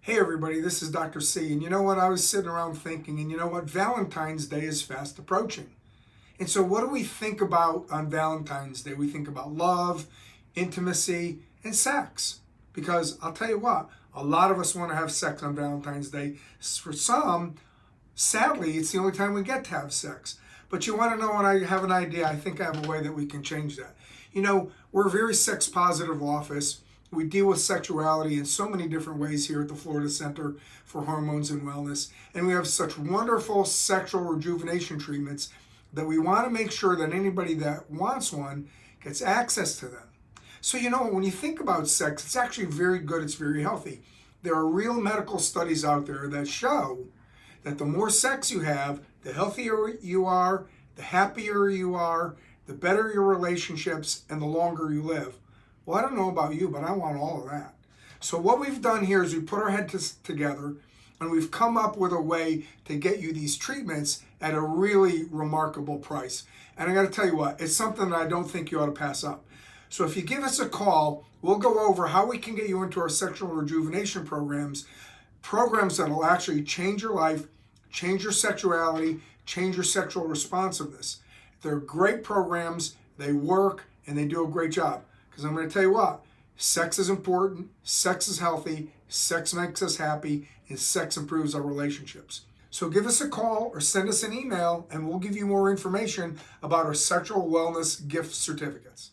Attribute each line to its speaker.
Speaker 1: Hey everybody, this is Dr. C. And you know what? I was sitting around thinking, and you know what? Valentine's Day is fast approaching. And so what do we think about on Valentine's Day? We think about love, intimacy, and sex. Because I'll tell you what, a lot of us want to have sex on Valentine's Day. For some, sadly, it's the only time we get to have sex. But you want to know what? I have an idea. I think I have a way that we can change that. You know, we're a very sex positive office. We deal with sexuality in so many different ways here at the Florida Center for Hormones and Wellness. And we have such wonderful sexual rejuvenation treatments that we want to make sure that anybody that wants one gets access to them. So, you know, when you think about sex, it's actually very good, it's very healthy. There are real medical studies out there that show that the more sex you have, the healthier you are, the happier you are, the better your relationships, and the longer you live. Well, I don't know about you, but I want all of that. So what we've done here is we put our heads together and we've come up with a way to get you these treatments at a really remarkable price. And I got to tell you what, it's something that I don't think you ought to pass up. So if you give us a call, we'll go over how we can get you into our sexual rejuvenation programs that will actually change your life, change your sexuality, change your sexual responsiveness. They're great programs, they work, and they do a great job. Because I'm going to tell you what, sex is important, sex is healthy, sex makes us happy, and sex improves our relationships. So give us a call or send us an email, and we'll give you more information about our sexual wellness gift certificates.